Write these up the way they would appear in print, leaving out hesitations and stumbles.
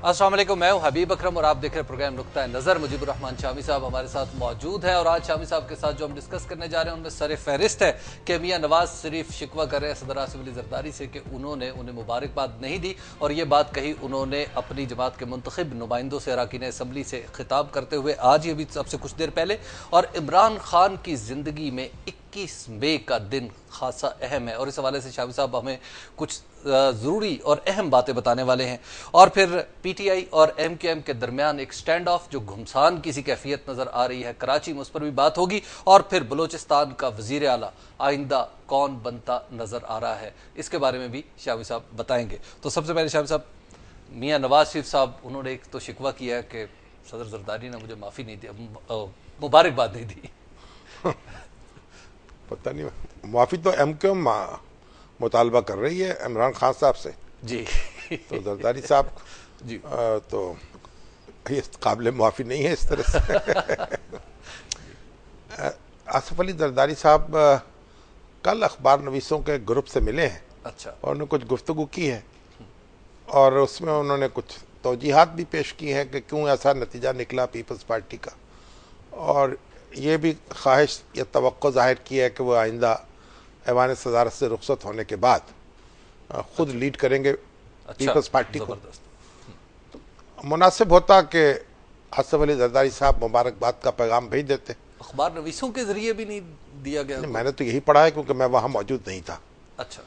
अस्सलाम वालेकुम, मैं हूं हबीब अकरम और आप देख रहे हैं प्रोग्राम नुक्ता नज़र। मुजीबुर रहमान शामी साहब हमारे साथ मौजूद हैं और आज शामी साहब के साथ जो हम डिस्कस करने जा रहे हैं उनमें सर फहरिस्त है कि मियां नवाज शरीफ शिकवा कर रहे हैं सदर आसिफ अली जरदारी से कि उन्होंने उन्हें मुबारकबाद नहीं दी। और ये बात कही उन्होंने अपनी जमात के मुंतखब नुमाइंदों से अरकान असम्बली से खिताब करते हुए आज ही अभी सबसे कुछ देर पहले। और इमरान खान की ज़िंदगी में 21 मई का दिन खासा अहम है और इस हवाले से शामी साहब हमें कुछ ज़रूरी और अहम बातें बताने वाले हैं। और फिर PTI और MQM के दरमियान एक स्टैंड ऑफ जो घुमसान की सी कैफियत नज़र आ रही है कराची में, उस पर भी बात होगी। और फिर बलोचिस्तान का वज़ीर आला आइंदा कौन बनता नज़र आ रहा है, इसके बारे में भी शामी साहब बताएंगे। तो सबसे पहले शामी साहब, मियाँ नवाज शरीफ साहब उन्होंने एक तो शिकवा किया है कि सदर जरदारी ने मुझे माफ़ी नहीं दी, मुबारकबाद नहीं दी। पता नहीं, माफ़ी तो MQM मुतालबा कर रही है इमरान खान साहब से जी। तो जरदारी साहब जी तो ये काबिल माफ़ी नहीं है इस तरह से। आसिफ अली जरदारी साहब कल अखबार नवीसों के ग्रुप से मिले हैं। अच्छा। और उन्होंने कुछ गुफ्तगू की है और उसमें उन्होंने कुछ तौजीहात भी पेश की हैं कि क्यों ऐसा नतीजा निकला पीपल्स पार्टी का, और ये भी ख्वाहिश या तवक्को जाहिर की है कि वो आइंदा ऐवान सदारत से रुखसत होने के बाद खुद लीड करेंगे पीपल्स पार्टी को। तो मुनासिब होता कि आसिफ अली जरदारी साहब मुबारकबाद का पैगाम भेज देते। अखबार नवीसों के जरिए भी नहीं दिया गया? मैंने तो यही पढ़ा है क्योंकि मैं वहाँ मौजूद नहीं था। अच्छा।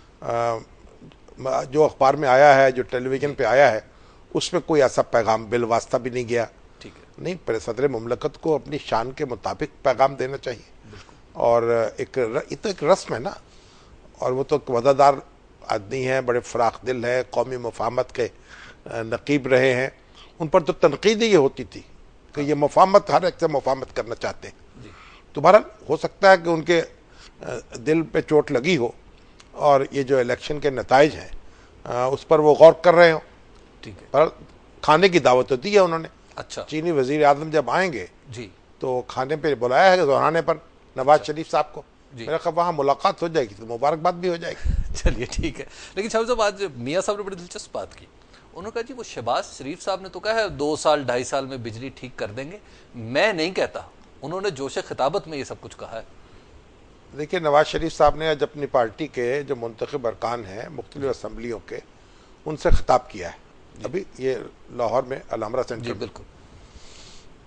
जो अखबार में आया है, जो टेलीविज़न पे आया है, उसमें कोई ऐसा पैगाम बिल वास्ता भी नहीं गया। ठीक है। नहीं, पर सदर मुमलकत को अपनी शान के मुताबिक पैगाम देना चाहिए। और ये तो एक रस्म है ना, और वो तो वज़ादार आदमी हैं, बड़े फराख दिल है, कौमी मुफाहमत के नकीब रहे हैं। उन पर तो तनकीद ही होती थी कि ये मुफाहमत, हर एक से मुफाहमत करना चाहते हैं। तो बहरहाल हो सकता है कि उनके दिल पे चोट लगी हो और ये जो इलेक्शन के नताइज हैं उस पर वो गौर कर रहे हो। ठीक है। पर खाने की दावत तो दी है उन्होंने। अच्छा। चीनी वज़ीर आज़म जब आएंगे जी तो खाने पे बुलाया है दोहराने पर नवाज शरीफ साहब को। मेरा ख्याल वहाँ मुलाकात हो जाएगी तो मुबारकबाद भी हो जाएगी। चलिए ठीक है। लेकिन शाह साहब, आज मियाँ साहब ने बड़ी दिलचस्प बात की। उन्होंने कहा जी वो शहबाज शरीफ साहब ने तो कहा है 2 साल 2.5 साल में बिजली ठीक कर देंगे, मैं नहीं कहता। उन्होंने जोश खिताबत में ये सब कुछ कहा है। देखिए, नवाज शरीफ साहब ने आज अपनी पार्टी के जो मुंतखब अरकान हैं मुख्तलिफ असम्बलियों के, उनसे खिताब किया है अभी ये लाहौर में अल-हमरा सेंटर। बिल्कुल।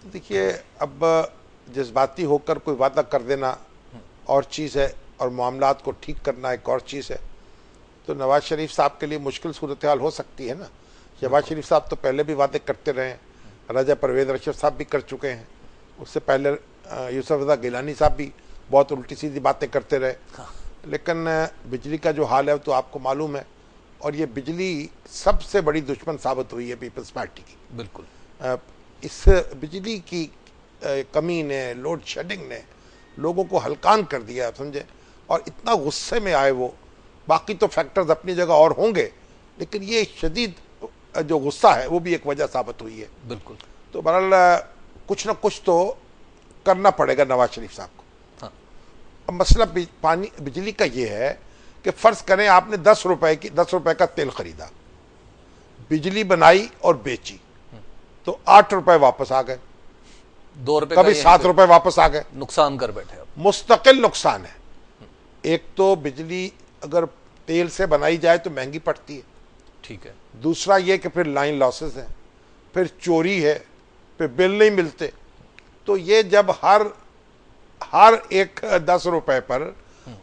देखिए, अब जज्बाती होकर कोई वादा कर देना और चीज़ है और मामलात को ठीक करना एक और चीज़ है। तो नवाज शरीफ साहब के लिए मुश्किल सूरत हाल हो सकती है ना। शहबाज शरीफ साहब तो पहले भी वादे करते रहे हैं, राजा परवेज़ रशीद साहब भी कर चुके हैं, उससे पहले यूसुफ रज़ा गिलानी साहब भी बहुत उल्टी सीधी बातें करते रहे। लेकिन बिजली का जो हाल है तो आपको मालूम है, और ये बिजली सबसे बड़ी दुश्मन साबित हुई है पीपल्स पार्टी की। बिल्कुल। इस बिजली की कमी ने, लोड शेडिंग ने लोगों को हलकान कर दिया, समझे। और इतना गुस्से में आए वो, बाकी तो फैक्टर्स अपनी जगह और होंगे, लेकिन ये शदीद जो गुस्सा है वो भी एक वजह साबित हुई है। बिल्कुल। तो बहरहाल कुछ ना कुछ तो करना पड़ेगा नवाज शरीफ साहब को। हाँ। अब मसला बिजली का ये है कि फ़र्ज़ करें आपने 10 रुपए का तेल खरीदा, बिजली बनाई और बेची, तो 8 रुपए वापस आ गए, 2 रुपए कभी 7 रुपए वापस आ गए। नुकसान कर बैठे अब। मुस्तकिल नुकसान है। एक तो बिजली अगर तेल से बनाई जाए तो महंगी पड़ती है। ठीक है। दूसरा ये कि फिर लाइन लॉसेस हैं, फिर चोरी है, फिर बिल नहीं मिलते। तो ये जब हर एक 10 रुपए पर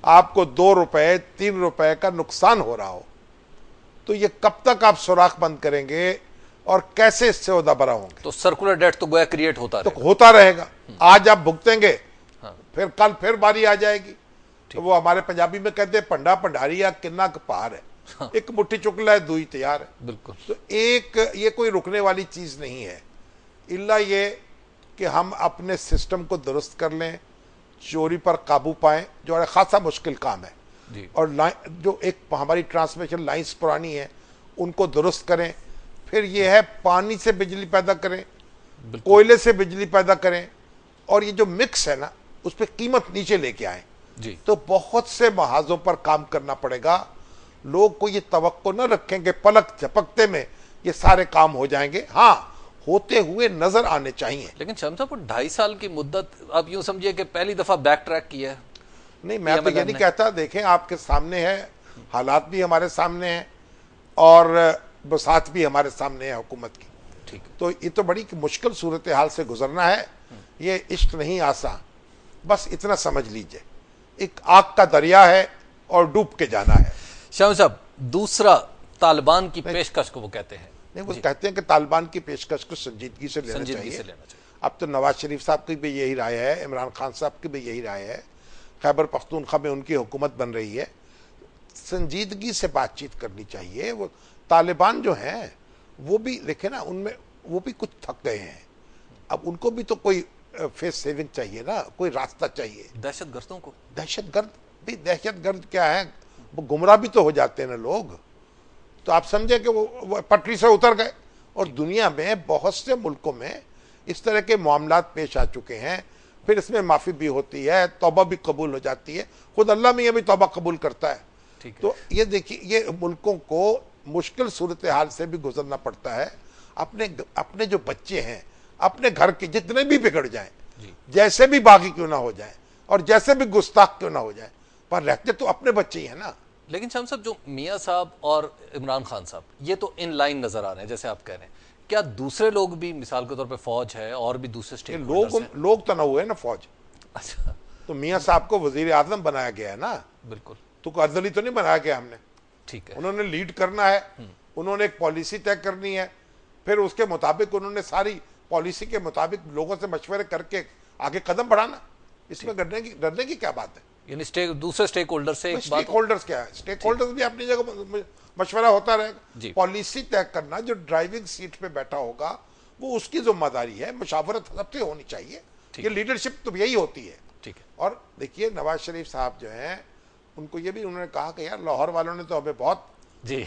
आपको 2 रुपए 3 रुपए का नुकसान हो रहा हो, तो ये कब तक आप सुराख बंद करेंगे और कैसे इससे ओदा बरा होंगे? तो सर्कुलर डेट तो गोया क्रिएट होता रहेगा। आज आप भुगतेंगे, फिर कल फिर बारी आ जाएगी। तो वो हमारे पंजाबी में कहते हैं पंडा पंडारिया किन्ना कपार है। हाँ। एक मुट्ठी चुकला है दुई तैयार है। बिल्कुल। तो ये कोई रुकने वाली चीज नहीं है, इल्ला ये कि हम अपने सिस्टम को दुरुस्त कर लें, चोरी पर काबू पाएं, जो खासा मुश्किल काम है जी। और जो एक हमारी ट्रांसमिशन लाइंस पुरानी है उनको दुरुस्त करें। फिर ये है पानी से बिजली पैदा करें, कोयले से बिजली पैदा करें, और ये जो मिक्स है ना उस पर कीमत नीचे लेके आए। तो बहुत से महाजों पर काम करना पड़ेगा। लोग को ये तवक्को न रखें कि पलक झपकते में ये सारे काम हो जाएंगे। हाँ, होते हुए नजर आने चाहिए। लेकिन शम्स साहब, 2.5 साल की मुद्दत, आप यूं समझिए कि पहली दफा बैक ट्रैक किया है। नहीं, मैं तो ये PMLN नहीं ने। कहता। देखें, आपके सामने है, हालात भी हमारे सामने हैं और बसात भी हमारे सामने है हुकूमत की। ठीक है। तो ये तो बड़ी मुश्किल सूरत हाल से गुजरना है। ये इश्क नहीं आसान, बस इतना समझ लीजिए, एक आग का दरिया है और डूब के जाना है। शम्स साहब, दूसरा, तालिबान की पेशकश को वो कहते हैं। नहीं, वो कहते हैं कि तालिबान की पेशकश को संजीदगी से लेना संजीदगी चाहिए। से लेना चाहिए। अब तो नवाज शरीफ साहब की भी यही राय है, इमरान खान साहब की भी यही राय है, खैबर पख्तूनख्वा में उनकी हुकूमत बन रही है। संजीदगी से बातचीत करनी चाहिए। वो तालिबान जो हैं वो भी देखे ना, उनमें वो भी कुछ थक गए हैं। अब उनको भी तो कोई फेस सेविंग चाहिए ना, कोई रास्ता चाहिए। दहशतगर्दों को, दहशतगर्द भी, दहशतगर्द क्या है, वो गुमराह भी तो हो जाते हैं ना लोग। तो आप समझे कि वो पटरी से उतर गए। और दुनिया में बहुत से मुल्कों में इस तरह के मामलात पेश आ चुके हैं, फिर इसमें माफ़ी भी होती है, तौबा भी कबूल हो जाती है, खुद अल्लाह में ये भी तौबा कबूल करता है। ठीक है। तो ये देखिए, ये मुल्कों को मुश्किल सूरत हाल से भी गुजरना पड़ता है। अपने जो बच्चे हैं, अपने घर के जितने भी बिगड़ जाएं, जैसे भी बागी क्यों ना हो जाए और जैसे भी गुस्ताख क्यों ना हो जाए, पर रहते तो अपने बच्चे ही हैं ना। लेकिन शम्स साहब, जो मियां साहब और इमरान खान साहब, ये तो इन लाइन नजर आ रहे हैं जैसे आप कह रहे हैं। क्या दूसरे लोग भी, मिसाल के तौर पे फौज है और भी दूसरे ये स्टेक लोग तो ना हुए ना फौज। अच्छा, तो मियां साहब को वजीर आजम बनाया गया है ना, बिल्कुल तो अर्दली तो नहीं बनाया गया हमने। ठीक है। उन्होंने लीड करना है, उन्होंने एक पॉलिसी तय करनी है, फिर उसके मुताबिक उन्होंने सारी पॉलिसी के मुताबिक लोगों से मशवरे करके आगे कदम बढ़ाना। इसमें डरने की क्या बात है? यानी दूसरे स्टेक होल्डर से एक स्टेक बात। होल्डर्स क्या है? स्टेक होल्डर्स भी अपनी जगह मशवरा होता रहेगा। पॉलिसी तय करना, जो ड्राइविंग सीट पे बैठा होगा वो उसकी जिम्मेदारी है, मुशावरत सबसे होनी चाहिए। ये लीडरशिप तो यही होती है। ठीक है। और देखिए, नवाज शरीफ साहब जो हैं, उनको ये भी उन्होंने कहा कि यार, लाहौर वालों ने तो हमें बहुत जी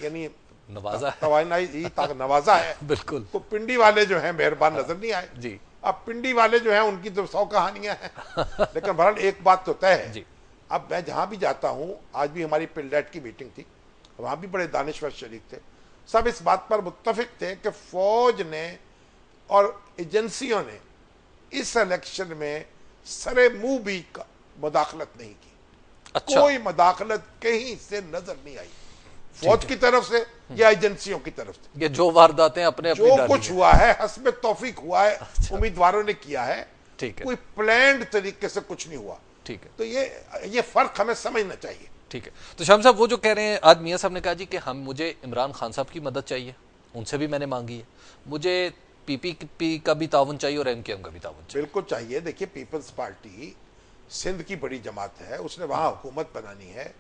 यानी नवाजा नवाजा है। बिल्कुल। तो पिंडी वाले जो हैं मेहरबान नजर नहीं आए जी। अब पिंडी वाले जो हैं उनकी तो 100 कहानियां हैं। लेकिन बहरहाल एक बात तो तय है, अब मैं जहां भी जाता हूं, आज भी हमारी पिलडेट की मीटिंग थी, वहां भी बड़े दानिश्वर शरीक थे, सब इस बात पर मुत्तफिक थे कि फौज ने और एजेंसियों ने इस इलेक्शन में सरे मुंह भी मुदाखलत नहीं की। अच्छा। कोई मुदाखलत कहीं से नजर नहीं आई, फौज की तरफ से या एजेंसियों की तरफ से। ये जो वारदातें अपने जो कुछ हुआ है हस्बे तौफीक हुआ है। अच्छा। उम्मीदवारों ने किया है। ठीक है। कोई प्लान्ड तरीके से कुछ नहीं हुआ। ठीक है। तो ये फर्क हमें समझना चाहिए। ठीक है। तो शम्स साहब, वो जो कह रहे हैं, आज मियां साहब ने कहा जी कि मुझे इमरान खान साहब की मदद चाहिए, उनसे भी मैंने मांगी है, मुझे पीपीपी का भी ताउन चाहिए और एमकेएम का भी ताउन चाहिए। बिल्कुल चाहिए। देखिए, पीपल्स पार्टी सिंध की बड़ी जमात है, उसने वहां हुकूमत बनानी है।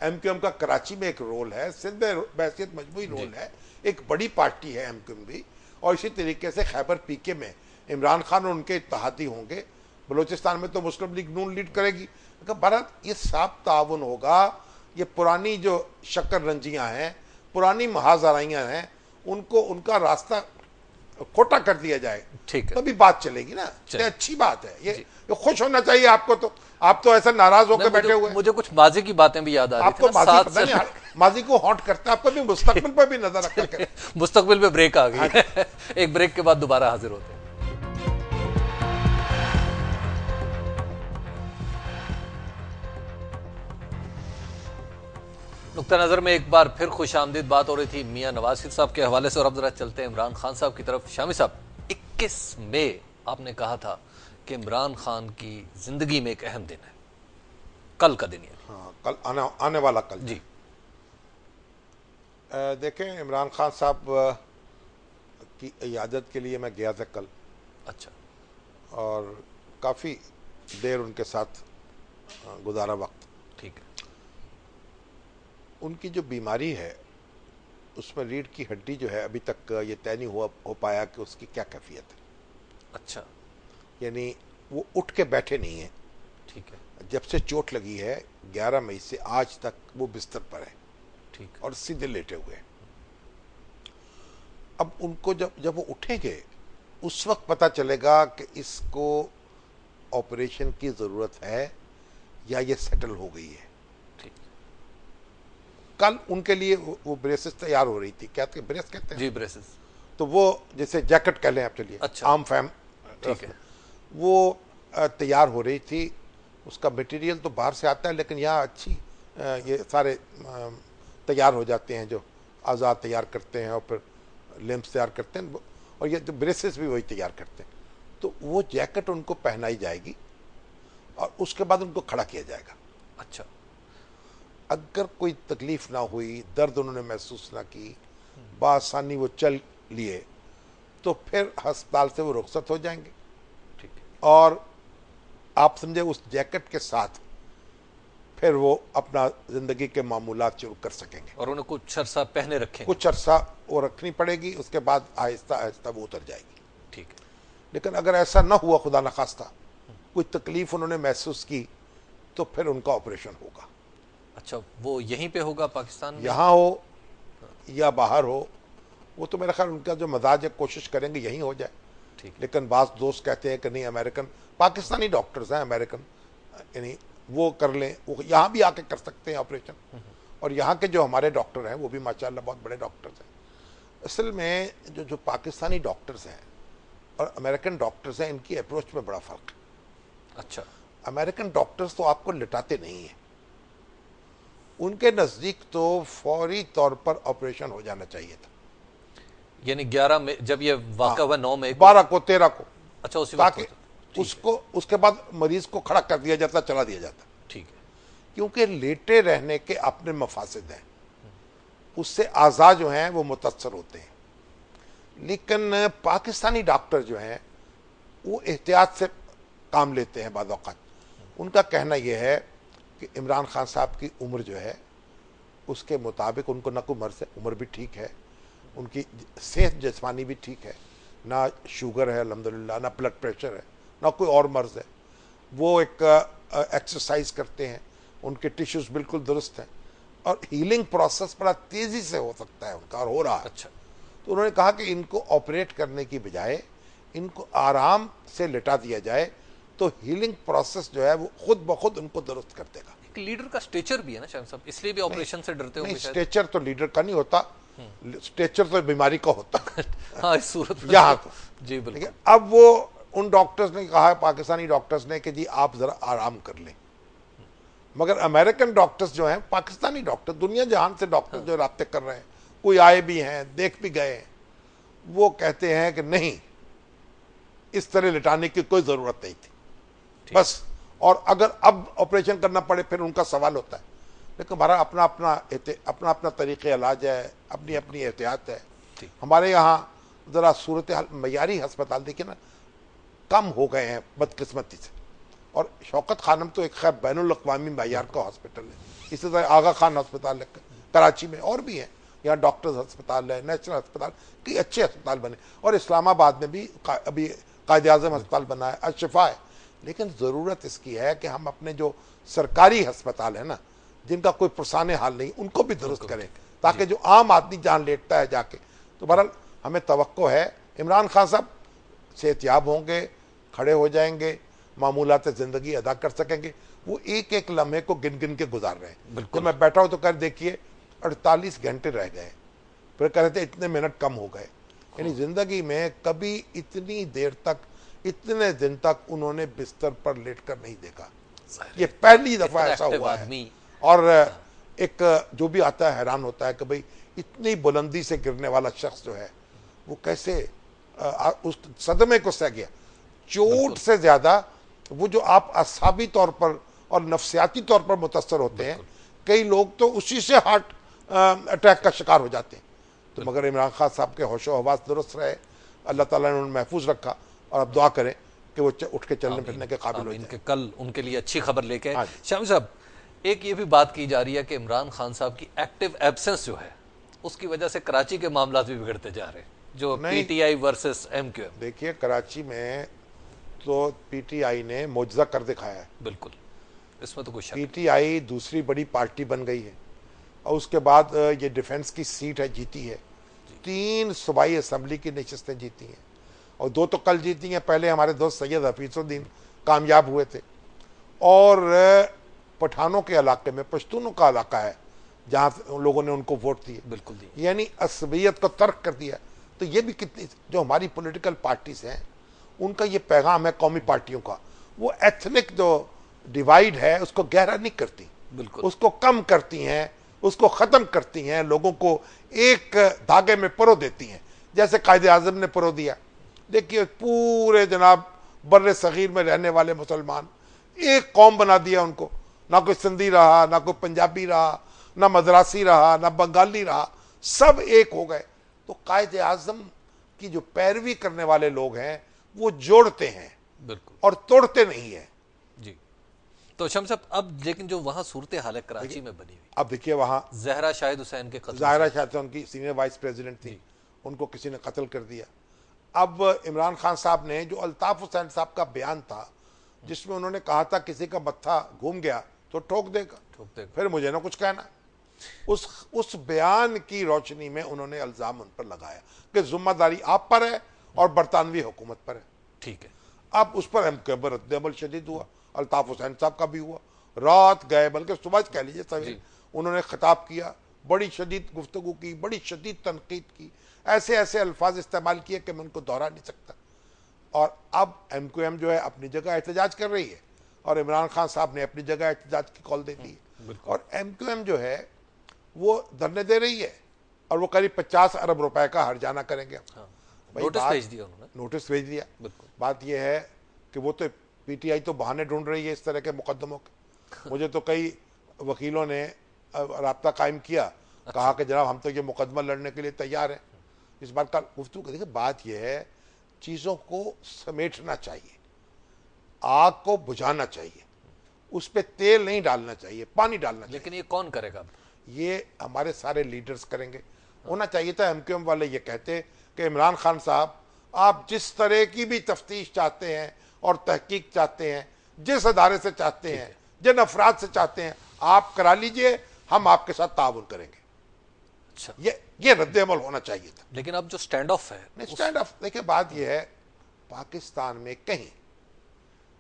एमक्यूएम का कराची में एक रोल है, सिंध में बैसियत मजबूरी रोल है, एक बड़ी पार्टी है एमक्यूएम भी। और इसी तरीके से खैबर पीके में इमरान खान और उनके इत्तेहादी होंगे। बलूचिस्तान में तो मुस्लिम लीग नून लीड करेगी। भारत ये साफ ताउन होगा। ये पुरानी जो शक्कर रंजियां हैं, पुरानी महाजराइयां हैं, उनको उनका रास्ता खोटा कर दिया जाए, ठीक है, तभी बात चलेगी ना। ये अच्छी बात है। ये खुश होना चाहिए आपको। तो आप तो ऐसा नाराज होकर बैठे हुए। मुझे कुछ माजी की बातें भी याद आ रही आपको माजी पता नहीं, माजी को हॉन्ट करता है, आपको भी मुस्तकबिल पर भी नजर रखा करें। मुस्तकबिल पे ब्रेक आ गई है। एक ब्रेक के बाद दोबारा हाजिर होते हैं। नुक्ता नजर में एक बार फिर खुशामदीद बात हो रही थी मियां नवाज शरीफ साहब के हवाले से, और अब जरा चलते हैं इमरान खान साहब की तरफ। शामी साहब, 21 मई आपने कहा था कि इमरान खान की जिंदगी में एक अहम दिन है, कल का दिन है। हाँ, कल आने वाला कल जी। देखें, इमरान खान साहब की इयादत के लिए मैं गया था कल। अच्छा। और काफ़ी देर उनके साथ गुजारा वक्त। ठीक है। उनकी जो बीमारी है उसमें रीढ़ की हड्डी जो है, अभी तक ये तय नहीं हो पाया कि उसकी क्या कैफियत है। अच्छा। यानी वो उठ के बैठे नहीं है। ठीक है। जब से चोट लगी है 11 मई से आज तक वो बिस्तर पर है। ठीक। और सीधे लेटे हुए हैं। अब उनको जब वो उठेंगे उस वक्त पता चलेगा कि इसको ऑपरेशन की ज़रूरत है या ये सेटल हो गई है। ठीक। कल उनके लिए वो ब्रेसेस तैयार हो रही थी, क्या ब्रेस कहते हैं जी, ब्रेसेस, तो वो जैसे जैकेट कह लें आप, चलिए अच्छा, आम फैम, ठीक है, वो तैयार हो रही थी। उसका मटेरियल तो बाहर से आता है, लेकिन यहाँ अच्छी ये सारे तैयार हो जाते हैं, जो आज़ाद तैयार करते हैं और फिर लेंस तैयार करते हैं, और ये तो ब्रेसेस भी वही तैयार करते हैं। तो वो जैकेट उनको पहनाई जाएगी और उसके बाद उनको खड़ा किया जाएगा। अच्छा, अगर कोई तकलीफ ना हुई, दर्द उन्होंने महसूस ना की, बआसानी वो चल लिए, तो फिर अस्पताल से वो रुखसत हो जाएंगे। ठीक है, और आप समझे उस जैकेट के साथ फिर वो अपना जिंदगी के मामूलात शुरू कर सकेंगे। और उन्हें कुछ अरसा पहने रखेंगे, कुछ अरसा वो रखनी पड़ेगी, उसके बाद आहिस्ता आहिस्ता वो उतर जाएगी। ठीक है, लेकिन अगर ऐसा ना हुआ, खुदा न खास्ता कोई तकलीफ उन्होंने महसूस की, तो फिर उनका ऑपरेशन होगा। अच्छा, वो यहीं पे होगा पाकिस्तान में? यहाँ हो या बाहर हो, वो तो मेरा ख्याल उनका जो मजाज है, कोशिश करेंगे यहीं हो जाए। ठीक, लेकिन बास दोस्त कहते हैं कि नहीं, अमेरिकन, पाकिस्तानी डॉक्टर्स हैं अमेरिकन, यानी वो कर लें, वो यहाँ भी आके कर सकते हैं ऑपरेशन। और यहाँ के जो हमारे डॉक्टर हैं वो भी माशाल्लाह बहुत बड़े डॉक्टर्स हैं। असल में जो पाकिस्तानी डॉक्टर्स हैं और अमेरिकन डॉक्टर्स हैं, इनकी अप्रोच में बड़ा फ़र्क है। अच्छा, अमेरिकन डॉक्टर्स तो आपको लिटाते नहीं हैं, उनके नज़दीक तो फौरी तौर पर ऑपरेशन हो जाना चाहिए था। यानी 11 में जब ये वाक़ा हुआ, 9 मई को, 12 को 13 को, अच्छा, उसी वक्त ताकि होता। उसको उसके बाद मरीज को खड़ा कर दिया जाता, चला दिया जाता। ठीक है, क्योंकि लेटे रहने के अपने मफासिद हैं, उससे आज़ा जो हैं वो मुतासर होते हैं। लेकिन पाकिस्तानी डॉक्टर जो हैं वो एहतियात से काम लेते हैं। बाद औक़ात उनका कहना यह है कि इमरान खान साहब की उम्र जो है उसके मुताबिक उनको ना कोई मर्ज़ है, उम्र भी ठीक है, उनकी सेहत जिस्मानी भी ठीक है, ना शुगर है अल्हम्दुलिल्लाह, ना ब्लड प्रेशर है, ना कोई और मर्ज़ है। वो एक एक्सरसाइज करते हैं, उनके टिश्यूज़ बिल्कुल दुरुस्त हैं और हीलिंग प्रोसेस बड़ा तेज़ी से हो सकता है उनका, और हो रहा है। अच्छा, तो उन्होंने कहा कि इनको ऑपरेट करने की बजाय इनको आराम से लिटा दिया जाए, तो हीलिंग प्रोसेस जो है वो खुद ब खुद उनको दुरुस्त कर देगा। एक लीडर का स्टेचर भी है ना शायद साहब, इसलिए भी ऑपरेशन से डरते नहीं, होंगे शायद। स्टेचर तो लीडर का नहीं होता, स्टेचर तो बीमारी का होता है। हाँ, इस सूरत में यहाँ तो, जी बिल्कुल। लेकिन अब वो उन डॉक्टर्स ने कहा है, पाकिस्तानी डॉक्टर्स ने, कि जी आप जरा आराम कर लें। मगर अमेरिकन डॉक्टर्स जो हैं, पाकिस्तानी डॉक्टर, दुनिया जहान से डॉक्टर जो राब्ते कर रहे हैं, कोई आए भी हैं, देख भी गए हैं, वो कहते हैं कि नहीं, इस तरह लिटाने की कोई ज़रूरत नहीं थी बस। और अगर अब ऑपरेशन करना पड़े फिर उनका सवाल होता है। लेकिन हमारा अपना अपना तरीक़े इलाज है, अपनी अपनी एहतियात है। हमारे यहाँ ज़रा सूरत हाल, मयारी हस्पताल देखिए ना, कम हो गए हैं बदकिस्मती से। और शौकत खानम तो एक खैर बैनुल अक़वामी मयार का हॉस्पिटल है। इसी तरह आगा खान हस्पताल है कराची में, और भी हैं यहाँ, डॉक्टर्स हस्पताल है, नेशनल हस्पताल, कई अच्छे अस्पताल बने। और इस्लामाबाद में भी अभी कायद आज़म अस्पताल बना है, अशफा है। लेकिन ज़रूरत इसकी है कि हम अपने जो सरकारी अस्पताल है ना, जिनका कोई पुरसाने हाल नहीं, उनको भी दुरुस्त करें, ताकि जो आम आदमी जहाँ लेटता है जाके, तो बहरहाल हमें तवक्को है इमरान खान साहब सेहतयाब होंगे, खड़े हो जाएंगे, मामूलात ज़िंदगी अदा कर सकेंगे। वो एक एक लम्हे को गिन गिन के गुजार रहे हैं। जब मैं बैठा हूँ तो कर देखिए 48 घंटे रह गए, फिर कह रहे थे इतने मिनट कम हो गए। यानी ज़िंदगी में कभी इतनी देर तक, इतने दिन तक उन्होंने बिस्तर पर लेटकर नहीं देखा। ये पहली दफ़ा ऐसा हुआ है। और एक जो भी आता है हैरान होता है कि भाई इतनी बुलंदी से गिरने वाला शख्स जो है वो कैसे उस सदमे को सह गया। चोट से ज़्यादा वो जो आप असाबी तौर पर और नफ्सियाती तौर पर मुतासर होते हैं, कई लोग तो उसी से हार्ट अटैक का शिकार हो जाते हैं। तो मगर इमरान खान साहब के होशो हवास दुरुस्त रहे, अल्लाह ताला ने उन्हें महफूज रखा। और अब दुआ करें कि वो उठ के चलने फिरने के काबिल हो जाए। कल उनके लिए अच्छी खबर लेके आए। शामी साहब, एक ये भी बात की जा रही है कि इमरान खान साहब की एक्टिव एब्सेंस जो है उसकी वजह से कराची के मामला भी बिगड़ते जा रहे हैं, जो पीटीआई वर्सेस एमक्यूएम। देखिए, कराची में तो पीटीआई ने मौजज़ा कर दिखाया है। बिल्कुल, इसमें तो कुछ पीटीआई दूसरी बड़ी पार्टी बन गई है। और उसके बाद ये डिफेंस की सीट है, जीती है। 3 सूबाई असम्बली की नशस्तें जीती हैं और 2 तो कल जीती हैं। पहले हमारे दोस्त सैयद हफीजुद्दीन कामयाब हुए थे। और पठानों के इलाके में, पश्तूनों का इलाका है, जहां लोगों ने उनको वोट दिए, बिल्कुल दिए, यानी असबियत को तर्क कर दिया। तो ये भी कितनी, जो हमारी पॉलिटिकल पार्टीज हैं उनका ये पैगाम है कौमी पार्टियों का, वो एथनिक जो डिवाइड है उसको गहरा नहीं करती, बिल्कुल, उसको कम करती हैं, उसको ख़त्म करती हैं, लोगों को एक धागे में परो देती हैं, जैसे कायदे आज़म ने परो दिया। देखिए पूरे जनाब बर्रे सगीर में रहने वाले मुसलमान एक कौम बना दिया उनको, ना कोई सिंधी रहा, ना कोई पंजाबी रहा, ना मद्रासी रहा, ना बंगाली रहा, सब एक हो गए। तो कायदे आज़म की जो पैरवी करने वाले लोग हैं वो जोड़ते हैं बिल्कुल, और तोड़ते नहीं है जी। तो शम्स साहब, अब लेकिन जो वहां सूरत हाल है कराची में बनी हुई, अब देखिए वहां जहरा शाहिद हुसैन के कत्ल, ज़ाहिरा शाह उनकी सीनियर वाइस प्रेसिडेंट थी, उनको किसी ने कत्ल कर दिया। अब इमरान खान साहब ने जो अल्ताफ हुसैन साहब का बयान था जिसमें उन्होंने कहा था किसी का मत्था घूम गया तो ठोक देगा, फिर मुझे ना कुछ कहना, उस बयान की रोशनी में उन्होंने इल्जाम उन पर लगाया कि जिम्मेदारी आप पर है और बरतानवी हुकूमत पर है। ठीक है, अब उस पर रद्द-ए-अमल शदीद हुआ, अल्ताफ हुसैन साहब का भी हुआ, रात गए बल्कि सुबह कह लीजिए सवेरे उन्होंने खिताब किया, बड़ी शदीद गुफ्तगू की, बड़ी शदीद तनकीद की, ऐसे ऐसे अल्फाज इस्तेमाल किए कि मैं उनको दोहरा नहीं सकता। और अब MQM जो है अपनी जगह एहतजाज कर रही है और इमरान खान साहब ने अपनी जगह एहतजाज की कॉल दे दी है, और MQM जो है वो धरने दे रही है और वो करीब 50 अरब रुपए का हर्जाना करेंगे। नोटिस भेज दिया उन्होंने, नोटिस भेज दिया। बात यह है कि वो तो PTI तो बहाने ढूंढ रही है इस तरह के मुकदमों के। मुझे तो कई वकीलों ने राब्ता कायम किया, कहा कि जनाब हम तो ये मुकदमा लड़ने के लिए तैयार हैं। इस बात का गुफ्तगू, देखिए बात यह है चीज़ों को समेटना चाहिए, आग को बुझाना चाहिए, उस पर तेल नहीं डालना चाहिए, पानी डालना चाहिए। लेकिन ये कौन करेगा? ये हमारे सारे लीडर्स करेंगे। होना चाहिए था MQM वाले ये कहते कि इमरान खान साहब आप जिस तरह की भी तफ्तीश चाहते हैं और तहकीक चाहते हैं, जिस अदारे से चाहते हैं, जिन अफराद से चाहते हैं, आप करा लीजिए, हम आपके साथ ताउन करेंगे। अच्छा, ये रद्द-ए-अमल होना चाहिए था। लेकिन अब जो स्टैंड ऑफ है, नहीं स्टैंड ऑफ, देखिए बात यह है पाकिस्तान में कहीं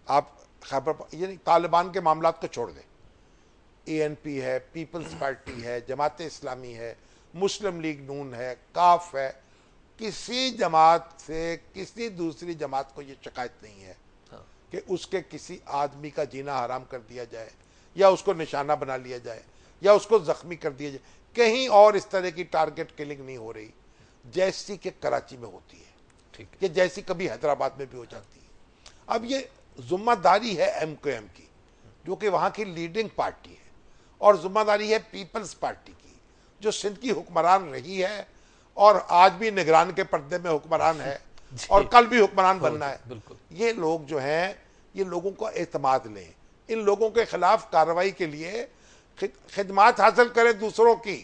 आप खैबर, ये नहीं, तालिबान के मामलात को छोड़ दें, ANP है, पीपल्स पार्टी है, जमात इस्लामी है, मुस्लिम लीग नून है, काफ है, किसी जमात से किसी दूसरी जमात को ये शिकायत नहीं है कि उसके किसी आदमी का जीना हराम कर दिया जाए या उसको निशाना बना लिया जाए या उसको जख्मी कर दिया जाए। कहीं और इस तरह की टारगेट किलिंग नहीं हो रही जैसी कि कराची में होती है, ठीक, ये जैसी कभी हैदराबाद में भी हो जाती है। अब ये जिम्मेदारी है MQM की जो कि वहाँ की लीडिंग पार्टी है, और जिम्मेदारी है पीपल्स पार्टी की जो सिंध की हुक्मरान रही है और आज भी निगरान के पर्दे में हुक्मरान है और कल भी हुक्मरान बनना है। ये लोग जो हैं ये लोगों को एतमाद लें, इन लोगों के खिलाफ कार्रवाई के लिए खिदमात हासिल करें दूसरों की।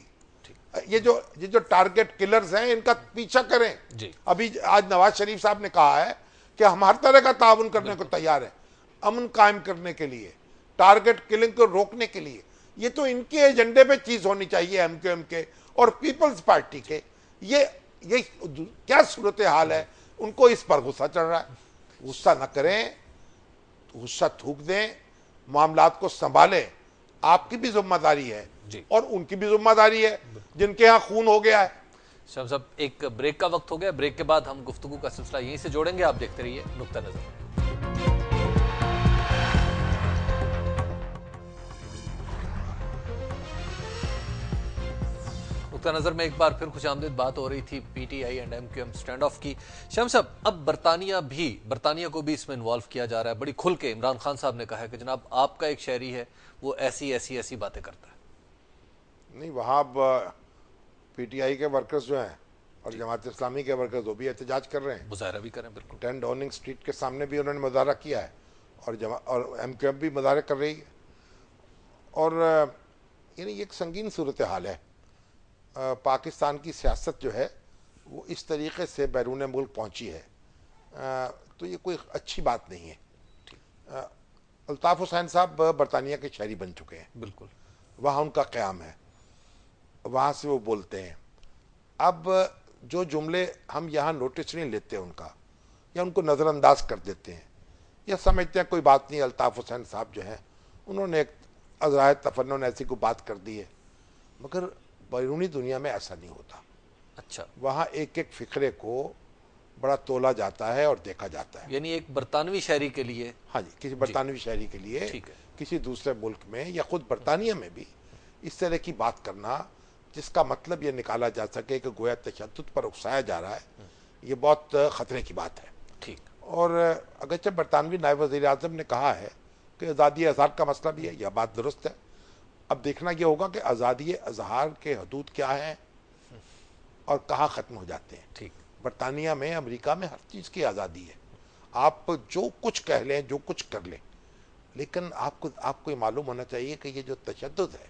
ये जो टारगेट किलर्स हैं इनका पीछा करें। अभी आज नवाज शरीफ साहब ने कहा है कि हम हर तरह का ताउन करने को तैयार है अमन कायम करने के लिए, टारगेट किलिंग को रोकने के लिए। ये तो इनके एजेंडे पे चीज होनी चाहिए MQM के और पीपल्स पार्टी के। ये क्या सूरत हाल है, उनको इस पर गुस्सा चढ़ रहा है। गुस्सा न करें, गुस्सा थूक दें, मामलात को संभालें, आपकी भी जिम्मेदारी है और उनकी भी जिम्मेदारी है जिनके यहाँ खून हो गया है। सब एक ब्रेक का वक्त हो गया, ब्रेक के बाद हम गुफ्तगू का सिलसिला यहीं से जोड़ेंगे। आप देखते रहिए नुक्ता नजर। नुक्ता नजर में एक बार फिर खुशामदीद बात हो रही थी PTI and MQM stand of की। शम्स साहब, अब बरतानिया को भी इसमें इन्वॉल्व किया जा रहा है। बड़ी खुल के इमरान खान साहब ने कहा है कि जनाब आपका एक शहरी है वो ऐसी बातें करता है। नहीं, वहाँ अब PTI के वर्कर्स जो हैं और जमात इस्लामी के वर्कर्स वो भी एहतजाज कर रहे हैं, मुजाहरा भी करें। बिल्कुल, 10 डाउनिंग स्ट्रीट के सामने भी उन्होंने मुजाहरा किया है और MQM भी मुजाहरे कर रही है। और यानी ये एक संगीन सूरत हाल है। पाकिस्तान की सियासत जो है वो इस तरीके से बैरून मुल्क पहुंची है, तो ये कोई अच्छी बात नहीं है। अल्ताफ हुसैन साहब बरतानिया के शहरी बन चुके हैं, बिल्कुल, वहाँ उनका क़याम है, वहाँ से वो बोलते हैं। अब जो जुमले हम यहाँ नोटिस नहीं लेते उनका, या उनको नज़रअंदाज कर देते हैं या समझते हैं कोई बात नहीं, अल्ताफ हुसैन साहब जो हैं उन्होंने एक अज़राए तफन्नुन ऐसी कोई बात कर दी है, मगर बैरूनी दुनिया में ऐसा नहीं होता। अच्छा, वहाँ एक एक फिक्रे को बड़ा तोला जाता है और देखा जाता है। यानी एक बरतानवी शहरी के लिए, हाँ जी, किसी बरतानवी शहरी के लिए ठीक है, किसी दूसरे मुल्क में या खुद बरतानिया में भी इस तरह की बात करना जिसका मतलब ये निकाला जा सके कि गोया तशद्दुद पर उकसाया जा रहा है, ये बहुत ख़तरे की बात है। ठीक। और अगरचे बरतानवी नायब वज़ीर आज़म ने कहा है कि आज़ादी अज़हार का मसला भी है, यह बात दुरुस्त है। अब देखना यह होगा कि आज़ादी अज़हार के हदूद क्या हैं और कहाँ ख़त्म हो जाते हैं। ठीक। बरतानिया में, अमेरिका में हर चीज़ की आज़ादी है, आप जो कुछ कह लें, जो कुछ कर लें, लेकिन आपको ये मालूम होना चाहिए कि ये जो तशद्दुद है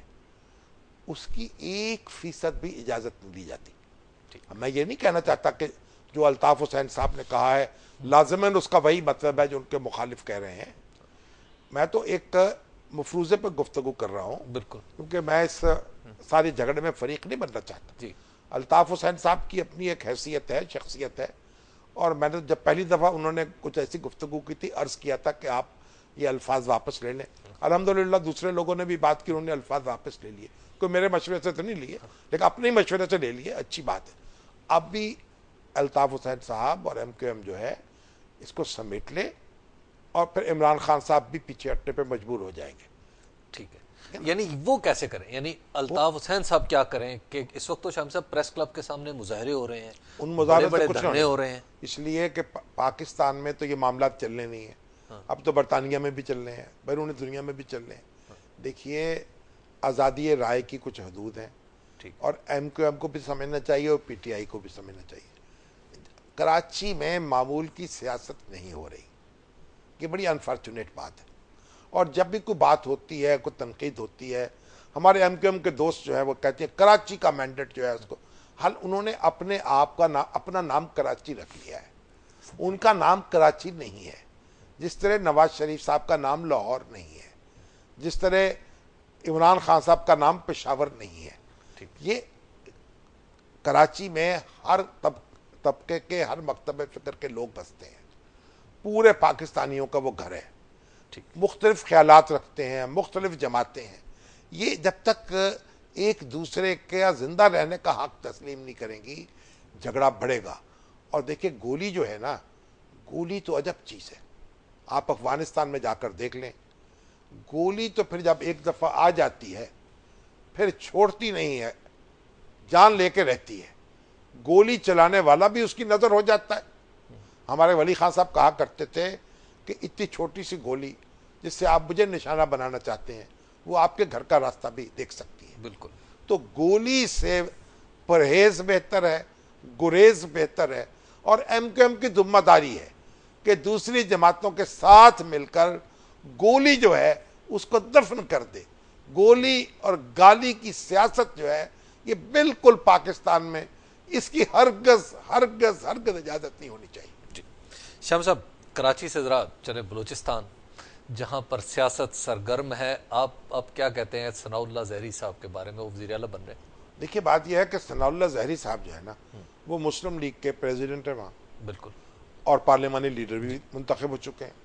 उसकी 1% भी इजाज़त नहीं दी जाती। मैं ये नहीं कहना चाहता कि जो अल्ताफ़ हुसैन साहब ने कहा है लाज़िमन उसका वही मतलब है जो उनके मुखालिफ कह रहे हैं। मैं तो एक मफरूज़े पर गुफ्तगू कर रहा हूँ, बिल्कुल, क्योंकि मैं इस सारे झगड़े में फ़रीक नहीं बनना चाहता जी। अल्ताफ़ हुसैन साहब की अपनी एक हैसियत है, शख्सियत है, और मैंने जब पहली दफ़ा उन्होंने कुछ ऐसी गुफ्तगू की थी, अर्ज़ किया था कि आप ये अल्फाज वापस ले लें। अल्हम्दुलिल्लाह दूसरे लोगों ने भी बात की, उन्होंने अल्फाज वापस ले लिए, कोई मेरे मशवरे से तो नहीं लिए, लेकिन अपने ही मशवरे से ले लिए, अच्छी बात है। अब भी अल्ताफ़ हुसैन साहब और MQM जो है इसको समेट ले, और फिर इमरान खान साहब भी पीछे हटने पर मजबूर हो जाएंगे। ठीक है, यानी वो कैसे करें, यानी अल्ताफ हुसैन साहब क्या करें कि इस वक्त तो शाम साहब प्रेस क्लब के सामने मुजाहरे हो रहे हैं, उन बड़े मुजाहरों से बड़े कुछ धरने हो रहे हैं, इसलिए कि पाकिस्तान में तो ये मामला चलने नहीं है। अब तो बरतानिया में भी चल रहे हैं, बैरून दुनिया में भी चल रहे हैं। देखिए, आज़ादी राय की कुछ हदूद हैं, ठीक। और MQM को भी समझना चाहिए और PTI को भी समझना चाहिए। कराची में मामूल की सियासत नहीं हो रही, ये बड़ी अनफॉर्चुनेट बात है। और जब भी कोई बात होती है, कोई तनकीद होती है, हमारे MQM के दोस्त जो है वो कहते हैं कराची का मैंडेट जो है उसको हाल, उन्होंने अपने आप का अपना नाम कराची रख लिया है, उनका नाम कराची नहीं है। जिस तरह नवाज शरीफ साहब का नाम लाहौर नहीं है, जिस तरह इमरान खान साहब का नाम पेशावर नहीं है, ये कराची में हर तबके के, हर मकतब फ़िक्र के लोग बसते हैं, पूरे पाकिस्तानियों का वो घर है, मुख्तलिफ ख्यालात रखते हैं, मुख्तलिफ जमातें हैं। ये जब तक एक दूसरे के जिंदा रहने का हक तस्लीम नहीं करेंगी, झगड़ा बढ़ेगा। और देखिए, गोली जो है ना, गोली तो अजब चीज़ है, आप अफगानिस्तान में जाकर देख लें, गोली तो फिर जब एक दफ़ा आ जाती है फिर छोड़ती नहीं है, जान लेके रहती है। गोली चलाने वाला भी उसकी नज़र हो जाता है। हमारे वली खान साहब कहा करते थे कि इतनी छोटी सी गोली जिससे आप मुझे निशाना बनाना चाहते हैं, वो आपके घर का रास्ता भी देख सकती है। बिल्कुल। तो गोली से परहेज बेहतर है, गुरेज बेहतर है, और MQM की जिम्मेदारी है कि दूसरी जमातों के साथ मिलकर गोली जो है उसको दफन कर दे। गोली और गाली की सियासत जो है ये बिल्कुल पाकिस्तान में इसकी हरगज हरगज हरगज इजाजत नहीं होनी चाहिए। जी शाम साहब, कराची से जरा चले बलूचिस्तान, जहां पर सियासत सरगर्म है। आप अब क्या कहते हैं सनाउल्लाह ज़हरी साहब के बारे में, वो वज़ीर आला बन रहे हैं? देखिए, बात यह है कि सनाउल्लाह ज़हरी साहब जो है ना, वो मुस्लिम लीग के प्रेसिडेंट है वहाँ, बिल्कुल, और पार्लियामानी लीडर भी मुंतखब हो चुके हैं।